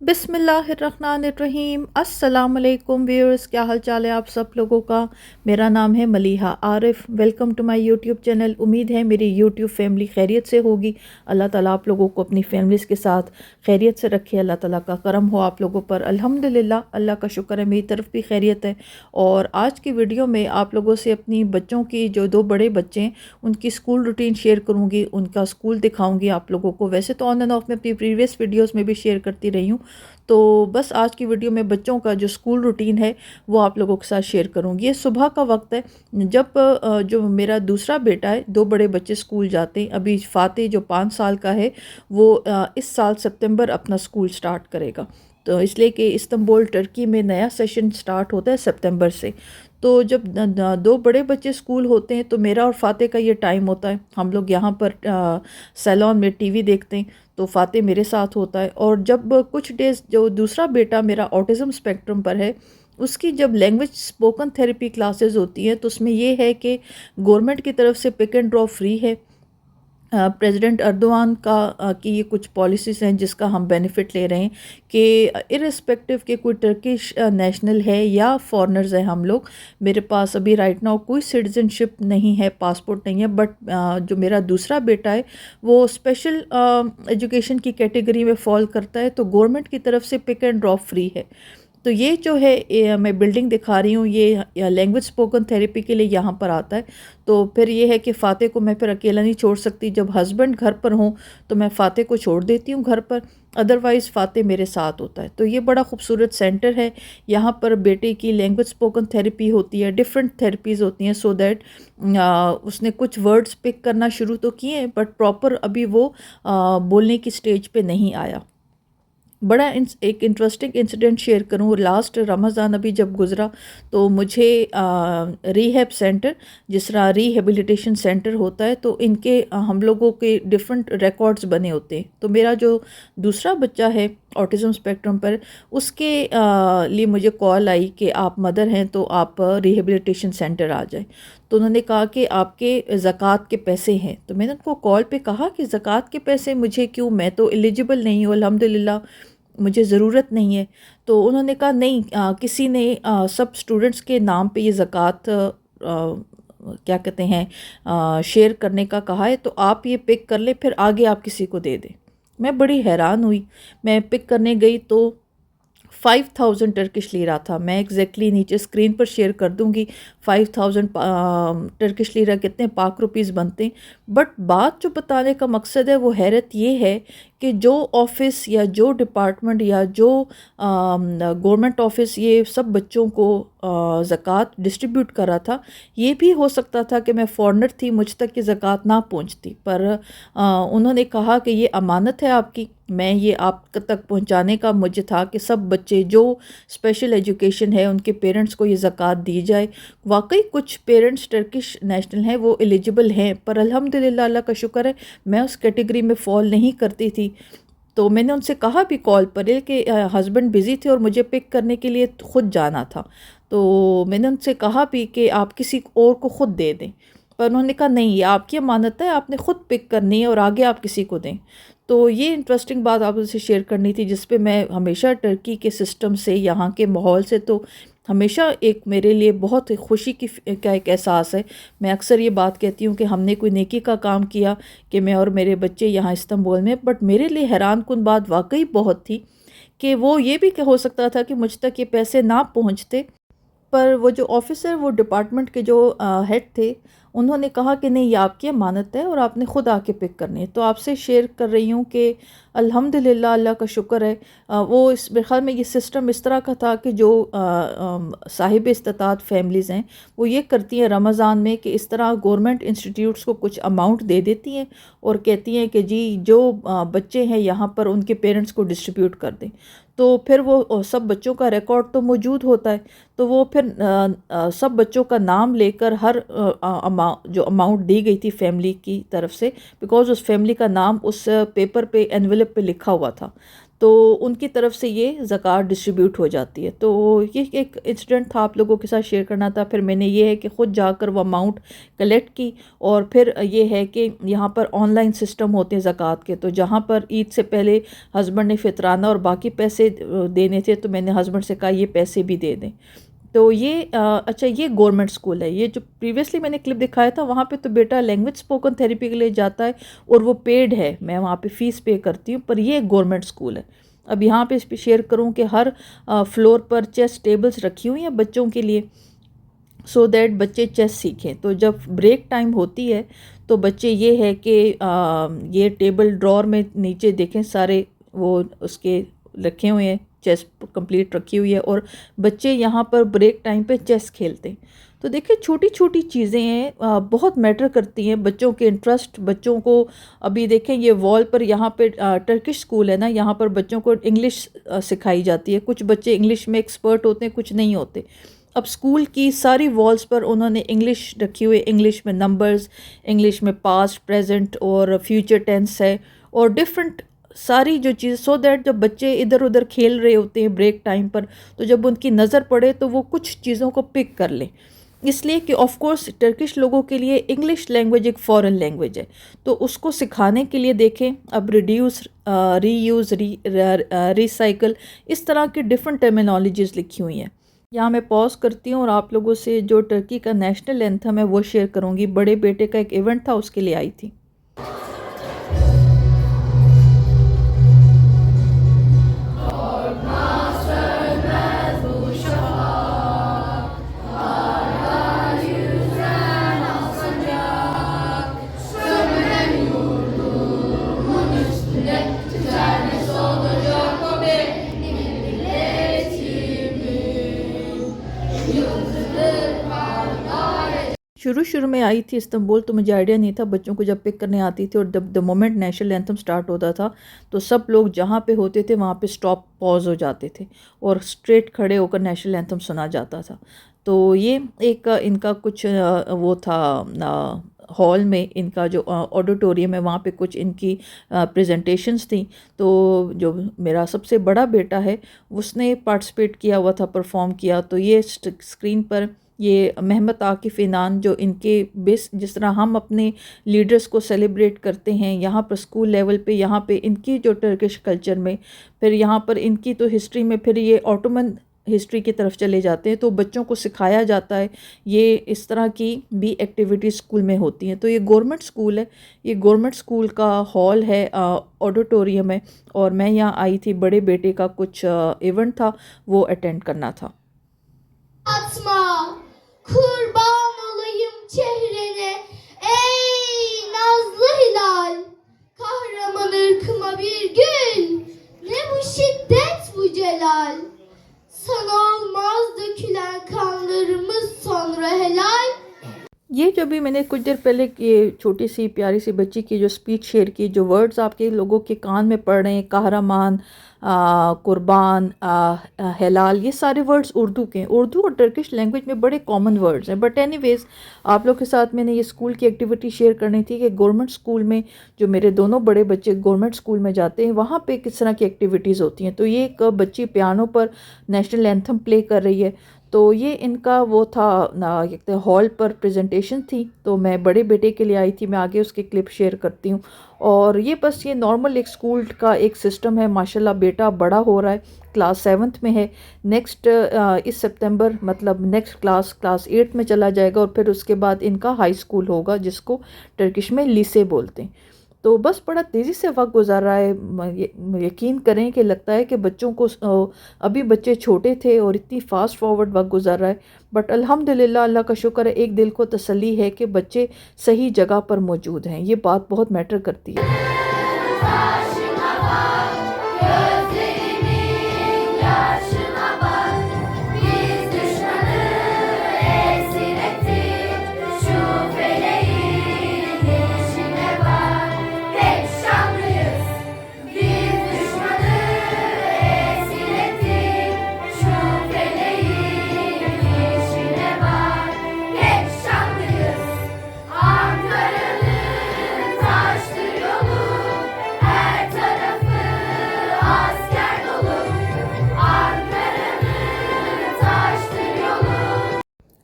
बिस्मिल्लाहिर्रहमानिर्रहीम। अस्सलाम वालेकुम व्यूअर्स, क्या हाल चाल है आप सब लोगों का। मेरा नाम है Maliha Arif. Welcome to my YouTube channel. उम्मीद है मेरी यूट्यूब फैमिली खैरियत से होगी। अल्लाह ताला आप लोगों को अपनी फैमिलीज़ के साथ खैरियत से रखे। अल्लाह ताला का करम हो आप लोगों पर। अल्हम्दुलिल्लाह, अल्लाह का शुक्र है, मेरी तरफ भी खैरियत है। और आज की वीडियो में आप लोगों से अपनी बच्चों की, जो दो बड़े बच्चे हैं, उनकी स्कूल रूटीन शेयर करूँगी, उनका स्कूल दिखाऊँगी आप लोगों को। वैसे तो ऑन एंड ऑफ में अपनी प्रीवियस वीडियोज़ में भी शेयर करती रही हूँ, तो बस आज की वीडियो में बच्चों का जो स्कूल रूटीन है वो आप लोगों के साथ शेयर करूँगी। ये सुबह का वक्त है जब जो मेरा दूसरा बेटा है, दो बड़े बच्चे स्कूल जाते हैं। अभी फ़ातिह जो 5 साल का है वो इस साल सितंबर अपना स्कूल स्टार्ट करेगा, तो इसलिए कि इस्तांबुल टर्की में नया सेशन स्टार्ट होता है सितंबर से। तो जब दो बड़े बच्चे स्कूल होते हैं तो मेरा और फ़ातिह का ये टाइम होता है। हम लोग यहाँ पर सैलॉन में टीवी देखते हैं, तो फ़ातिह मेरे साथ होता है। और जब कुछ डेज़ जो दूसरा बेटा मेरा ऑटिज़म स्पेक्ट्रम पर है, उसकी जब लैंग्वेज स्पोकन थेरेपी क्लासेस होती हैं, तो उसमें ये है कि गवर्नमेंट की तरफ से पिक एंड ड्रॉप फ्री है। प्रेसिडेंट अर्दोआन का की ये कुछ पॉलिसीज़ हैं जिसका हम बेनिफिट ले रहे हैं कि इर्रेस्पेक्टिव के कोई टर्किश नेशनल है या फॉरेनर्स हैं हम लोग। मेरे पास अभी राइट नाउ कोई सिटीज़नशिप नहीं है, पासपोर्ट नहीं है, बट जो मेरा दूसरा बेटा है वो स्पेशल एजुकेशन की कैटेगरी में फॉल करता है, तो गवर्नमेंट की तरफ से पिक एंड ड्रॉप फ्री है। तो ये जो है मैं बिल्डिंग दिखा रही हूँ, ये लैंग्वेज स्पोकन थेरेपी के लिए यहाँ पर आता है। तो फिर ये है कि फ़ातिह को मैं फिर अकेला नहीं छोड़ सकती। जब हस्बैंड घर पर हों तो मैं फ़ातिह को छोड़ देती हूँ घर पर, अदरवाइज़ फ़ातिह मेरे साथ होता है। तो ये बड़ा खूबसूरत सेंटर है। यहाँ पर बेटे की लैंग्वेज स्पोकन थेरेपी होती है, डिफरेंट थेरेपीज़ होती हैं, सो दैट उसने कुछ वर्ड्स पिक करना शुरू तो किए, बट प्रॉपर अभी वो बोलने की स्टेज पे नहीं आया। बड़ा एक इंटरेस्टिंग इंसिडेंट शेयर करूँ। लास्ट रमज़ान अभी जब गुज़रा तो मुझे रीहैब सेंटर, जिस तरह रिहेबिलिटेशन सेंटर होता है, तो इनके हम लोगों के डिफरेंट रिकॉर्ड्स बने होते हैं। तो मेरा जो दूसरा बच्चा है ऑटिज़म स्पेक्ट्रम पर, उसके लिए मुझे कॉल आई कि आप मदर हैं तो आप रिहेबिलिटेशन सेंटर आ जाए। तो उन्होंने कहा कि आपके ज़कात के पैसे हैं। तो मैंने उनको कॉल पे कहा कि ज़कात के पैसे मुझे क्यों, मैं तो एलिजिबल नहीं हूँ, अल्हम्दुलिल्लाह मुझे ज़रूरत नहीं है। तो उन्होंने कहा नहीं, किसी ने सब स्टूडेंट्स के नाम पे ये ज़कात क्या कहते हैं शेयर करने का कहा है, तो आप ये पिक कर ले, फिर आगे आप किसी को दे दें। मैं बड़ी हैरान हुई। मैं पिक करने गई तो 5000 टर्किश लीरा था। मैं एग्जैक्टली नीचे स्क्रीन पर शेयर कर दूंगी 5000 टर्किश लीरा कितने पाक रुपीज़ बनते हैं। बट बात जो बताने का मकसद है वो हैरत ये है कि जो ऑफ़िस या जो डिपार्टमेंट या जो गवर्नमेंट ऑफिस ये सब बच्चों को ज़कात डिस्ट्रीब्यूट कर रहा था, ये भी हो सकता था कि मैं फ़ॉरेनर थी, मुझ तक ये ज़कात ना पहुंचती, पर उन्होंने कहा कि ये अमानत है आपकी, मैं ये आप तक पहुंचाने का मुझे था कि सब बच्चे जो स्पेशल एजुकेशन है उनके पेरेंट्स को ये ज़कात दी जाए। वाकई कुछ पेरेंट्स टर्किश नेशनल हैं, वो एलिजिबल हैं, पर अल्हम्दुलिल्लाह अल्लाह का शुक्र है मैं उस कैटेगरी में फ़ॉल नहीं करती थी। तो मैंने उनसे कहा भी कॉल पर कि हस्बैंड बिज़ी थे और मुझे पिक करने के लिए ख़ुद जाना था। तो मैंने उनसे कहा भी कि आप किसी और को ख़ुद दे दें, पर उन्होंने कहा नहीं, ये आपकी अमानत है, आपने ख़ुद पिक करनी है और आगे आप किसी को दें। तो ये इंटरेस्टिंग बात आप उनसे शेयर करनी थी, जिस पे मैं हमेशा टर्की के सिस्टम से, यहाँ के माहौल से तो हमेशा एक मेरे लिए बहुत खुशी की का एक एहसास है। मैं अक्सर ये बात कहती हूँ कि हमने कोई नेकी का काम किया कि मैं और मेरे बच्चे यहाँ इस्तांबुल में, बट मेरे लिए हैरान कुन बात वाकई बहुत थी कि वो ये भी हो सकता था कि मुझ तक ये पैसे ना पहुँचते, पर वो जो ऑफिसर, वो डिपार्टमेंट के जो हेड थे, उन्होंने कहा कि नहीं, ये आपकी अमानत है और आपने ख़ुद आके पिक करनी है। तो आपसे शेयर कर रही हूँ कि अल्हम्दुलिल्लाह, अल्लाह का शुक्र है। वो इस मेरे ख़्याल में ये सिस्टम इस तरह का था कि जो साहिब इस्तात फैमिलीज़ हैं वो ये करती हैं रमज़ान में कि इस तरह गवर्नमेंट इंस्टीट्यूट्स को कुछ अमाउंट दे देती हैं और कहती हैं कि जी जो बच्चे हैं यहाँ पर उनके पेरेंट्स को डिस्ट्रीब्यूट कर दें। तो फिर वो सब बच्चों का रिकॉर्ड तो मौजूद होता है, तो वो फिर सब बच्चों का नाम लेकर हर जो अमाउंट दी गई थी फैमिली की तरफ से, बिकॉज़ उस फैमिली का नाम उस पेपर पे एनवेलप पे लिखा हुआ था, तो उनकी तरफ से ये ज़कात डिस्ट्रीब्यूट हो जाती है। तो ये एक इंसिडेंट था, आप लोगों के साथ शेयर करना था। फिर मैंने ये है कि ख़ुद जाकर वो अमाउंट कलेक्ट की, और फिर ये है कि यहाँ पर ऑनलाइन सिस्टम होते हैं ज़कात के, तो जहाँ पर ईद से पहले हस्बैंड ने फितराना और बाकी पैसे देने थे, तो मैंने हस्बैंड से कहा ये पैसे भी दे दें। तो ये अच्छा, ये गवर्नमेंट स्कूल है। ये जो प्रीवियसली मैंने क्लिप दिखाया था वहाँ पे तो बेटा लैंग्वेज स्पोकन थेरेपी के लिए जाता है और वो पेड है, मैं वहाँ पे फ़ीस पे करती हूँ, पर ये गवर्नमेंट स्कूल है। अब यहाँ पे इस पर शेयर करूँ कि हर फ्लोर पर चेस टेबल्स रखी हुई हैं बच्चों के लिए, सो दैट बच्चे चेस सीखें। तो जब ब्रेक टाइम होती है तो बच्चे ये है कि ये टेबल ड्रॉर में नीचे देखें सारे वो उसके रखे हुए हैं, चेस कंप्लीट रखी हुई है और बच्चे यहाँ पर ब्रेक टाइम पे चेस खेलते हैं। तो देखिए छोटी छोटी चीज़ें हैं, बहुत मैटर करती हैं, बच्चों के इंटरेस्ट, बच्चों को अभी देखें ये वॉल पर यहाँ पे टर्किश स्कूल है ना, यहाँ पर बच्चों को इंग्लिश सिखाई जाती है। कुछ बच्चे इंग्लिश में एक्सपर्ट होते हैं, कुछ नहीं होते। अब स्कूल की सारी वॉल्स पर उन्होंने इंग्लिश रखी हुई, इंग्लिश में नंबर्स, इंग्लिश में पास्ट, प्रेजेंट और फ्यूचर टेंस है और डिफरेंट सारी जो चीज़, सो दैट जब बच्चे इधर उधर खेल रहे होते हैं ब्रेक टाइम पर, तो जब उनकी नज़र पड़े तो वो कुछ चीज़ों को पिक कर लें। इसलिए कि ऑफ कोर्स टर्किश लोगों के लिए इंग्लिश लैंग्वेज एक फ़ॉरेन लैंग्वेज है, तो उसको सिखाने के लिए देखें अब रिड्यूस, रीयूज़, रिसाइकल, इस तरह की डिफरेंट टर्मिनोलॉजीज़ लिखी हुई हैं। यहाँ मैं पॉज करती हूँ और आप लोगों से जो टर्की का नेशनल एंथम है वो शेयर करूँगी। बड़े बेटे का एक इवेंट था, उसके लिए आई थी। शुरू में आई थी इस्तांबुल, तो मुझे आइडिया नहीं था, बच्चों को जब पिक करने आती थी और the moment national anthem start होता था तो सब लोग जहाँ पे होते थे वहाँ पे स्टॉप पॉज हो जाते थे और स्ट्रेट खड़े होकर नेशनल एंथम सुना जाता था। तो ये एक इनका कुछ वो था हॉल में, इनका जो ऑडिटोरियम है वहाँ पे कुछ इनकी प्रेजेंटेशंस थी। तो जो मेरा सबसे बड़ा बेटा है उसने पार्टिसिपेट किया हुआ था, परफॉर्म किया। तो ये स्क्रीन पर ये महमद आकिफ़ इनान, जो इनके बेस, जिस तरह हम अपने लीडर्स को सेलिब्रेट करते हैं यहाँ पर स्कूल लेवल पे, यहाँ पे इनकी जो टर्किश कल्चर में, फिर यहाँ पर इनकी तो हिस्ट्री में फिर ये ऑटोमन हिस्ट्री की तरफ चले जाते हैं, तो बच्चों को सिखाया जाता है। ये इस तरह की भी एक्टिविटीज़ स्कूल में होती हैं। तो ये गवर्नमेंट स्कूल है, ये गवर्नमेंट स्कूल का हॉल है, ऑडिटोरियम है, और मैं यहाँ आई थी, बड़े बेटे का कुछ इवेंट था वो अटेंड करना था। Kurban olayım çehrene, ey nazlı hilal, kahraman ırkıma bir gül, ne bu şiddet bu celal, sana olmaz dökülen kanlarımız sonra helal. ये जो भी मैंने कुछ देर पहले ये छोटी सी प्यारी सी बच्ची की जो स्पीच शेयर की, जो वर्ड्स आपके लोगों के कान में पड़ रहे हैं, कहरामान, कुर्बान, हलाल, ये सारे वर्ड्स उर्दू के हैं। उर्दू और टर्किश लैंग्वेज में बड़े कॉमन वर्ड्स हैं। बट एनीवेज़ आप लोग के साथ मैंने ये स्कूल की एक्टिविटी शेयर करनी थी कि गवर्नमेंट स्कूल में जो मेरे दोनों बड़े बच्चे गवर्नमेंट स्कूल में जाते हैं वहाँ पे किस तरह की एक्टिविटीज़ होती हैं। तो ये एक बच्ची पियानो पर नेशनल एंथम प्ले कर रही है। तो ये इनका वो था हॉल पर प्रेजेंटेशन थी, तो मैं बड़े बेटे के लिए आई थी, मैं आगे उसके क्लिप शेयर करती हूँ। और ये बस ये नॉर्मल एक स्कूल का एक सिस्टम है। माशाल्लाह बेटा बड़ा हो रहा है, क्लास 7th में है। नेक्स्ट इस सितंबर मतलब नेक्स्ट क्लास 8 में चला जाएगा और फिर उसके बाद इनका हाई स्कूल होगा, जिसको टर्किश में लीसे बोलते हैं। तो बस बड़ा तेज़ी से वक्त गुजार रहा है। यकीन करें कि लगता है कि बच्चों को अभी बच्चे छोटे थे और इतनी फास्ट फॉरवर्ड वक्त गुजार रहा है। बट अल्हम्दुलिल्लाह, अल्लाह का शुक्र है, एक दिल को तसल्ली है कि बच्चे सही जगह पर मौजूद हैं। ये बात बहुत मैटर करती है।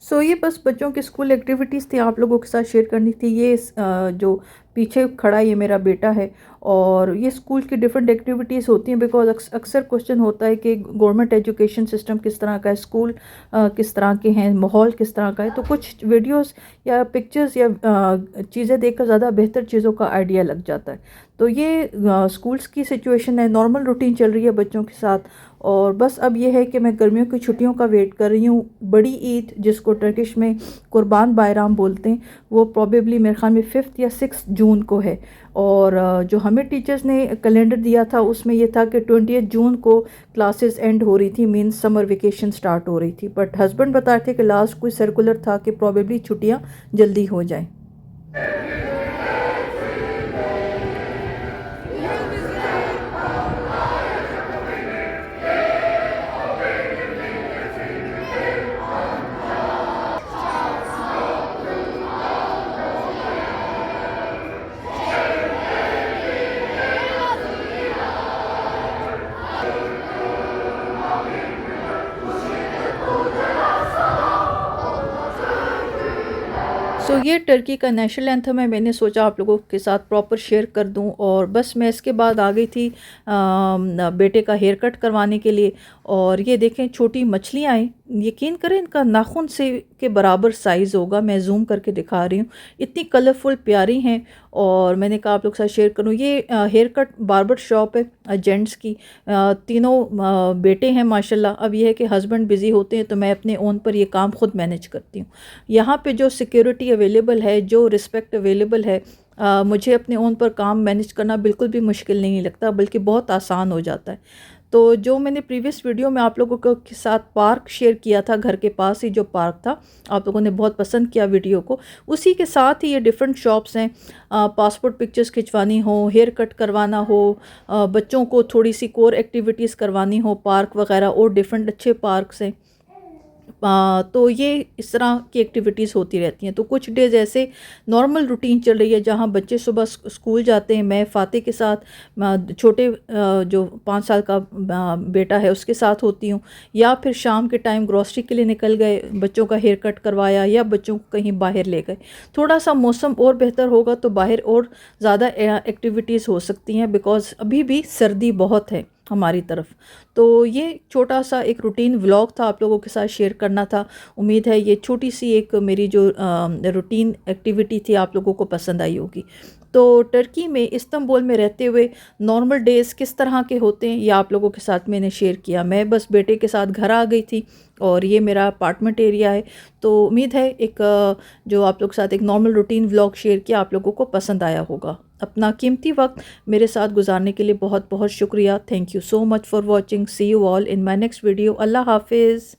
सो ये बस बच्चों की स्कूल एक्टिविटीज़ थी, आप लोगों के साथ शेयर करनी थी। ये जो पीछे खड़ा ये मेरा बेटा है, और ये स्कूल की डिफरेंट एक्टिविटीज़ होती हैं। बिकॉज अक्सर क्वेश्चन होता है कि गवर्नमेंट एजुकेशन सिस्टम किस तरह का है, स्कूल किस तरह के हैं, माहौल किस तरह का है। तो कुछ वीडियोस या पिक्चर्स या चीज़ें देखकर ज़्यादा बेहतर चीज़ों का आइडिया लग जाता है। तो ये स्कूल्स की सिचुएशन है, नॉर्मल रूटीन चल रही है बच्चों के साथ। और बस अब ये है कि मैं गर्मियों की छुट्टियों का वेट कर रही हूँ। बड़ी ईद, जिसको टर्किश में कुर्बान बायराम बोलते हैं, वो प्रॉबेबली मेरे ख्याल में 5 या 6 जून को है। और जो हमें टीचर्स ने कैलेंडर दिया था उसमें ये था कि 20 जून को क्लासेस एंड हो रही थी, मींस समर वेकेशन स्टार्ट हो रही थी। बट हस्बैंड बताए थे कि लास्ट कोई सर्कुलर था कि प्रॉबेबली छुट्टियाँ जल्दी हो जाएँ। सो ये टर्की का नेशनल एंथम है। मैंने सोचा आप लोगों के साथ प्रॉपर शेयर कर दूं। और बस मैं इसके बाद आ गई थी बेटे का हेयर कट करवाने के लिए। और ये देखें, छोटी मछलियाँ हैं, यकीन करें इनका नाखून से के बराबर साइज़ होगा। मैं जूम करके दिखा रही हूँ, इतनी कलरफुल प्यारी हैं। और मैंने कहा आप लोग के साथ शेयर करूँ। ये हेयर कट बार्बर शॉप है जेंट्स की। तीनों बेटे हैं माशाल्लाह। अब ये है कि हस्बैंड बिज़ी होते हैं तो मैं अपने ओन पर ये काम खुद मैनेज करती हूँ। यहाँ पे जो सिक्योरिटी अवेलेबल है, जो रिस्पेक्ट अवेलेबल है, मुझे अपने ओन पर काम मैनेज करना बिल्कुल भी मुश्किल नहीं लगता, बल्कि बहुत आसान हो जाता है। तो जो मैंने प्रीवियस वीडियो में आप लोगों के साथ पार्क शेयर किया था, घर के पास ही जो पार्क था, आप लोगों ने बहुत पसंद किया वीडियो को। उसी के साथ ही ये डिफरेंट शॉप्स हैं। पासपोर्ट पिक्चर्स खिंचवानी हो, हेयर कट करवाना हो, बच्चों को थोड़ी सी कोर एक्टिविटीज़ करवानी हो, पार्क वगैरह और डिफरेंट अच्छे पार्क्स हैं। तो ये इस तरह की एक्टिविटीज़ होती रहती हैं। तो कुछ डेज़ ऐसे नॉर्मल रूटीन चल रही है जहाँ बच्चे सुबह स्कूल जाते हैं, मैं फ़ाते के साथ, छोटे जो 5 साल का बेटा है उसके साथ होती हूँ, या फिर शाम के टाइम ग्रॉसरी के लिए निकल गए, बच्चों का हेयर कट करवाया, या बच्चों को कहीं बाहर ले गए। थोड़ा सा मौसम और बेहतर होगा तो बाहर और ज़्यादा एक्टिविटीज़ हो सकती हैं, बिकॉज़ अभी भी सर्दी बहुत है हमारी तरफ। तो ये छोटा सा एक रूटीन व्लॉग था, आप लोगों के साथ शेयर करना था। उम्मीद है ये छोटी सी एक मेरी जो रूटीन एक्टिविटी थी आप लोगों को पसंद आई होगी। तो टर्की में, इस्तांबुल में रहते हुए नॉर्मल डेज़ किस तरह के होते हैं ये आप लोगों के साथ मैंने शेयर किया। मैं बस बेटे के साथ घर आ गई थी और ये मेरा अपार्टमेंट एरिया है। तो उम्मीद है एक जो आप लोग के साथ एक नॉर्मल रूटीन व्लॉग शेयर किया आप लोगों को पसंद आया होगा। अपना कीमती वक्त मेरे साथ गुजारने के लिए बहुत बहुत शुक्रिया। Thank you so much for watching. See you all in my next video. Allah हाफिज़।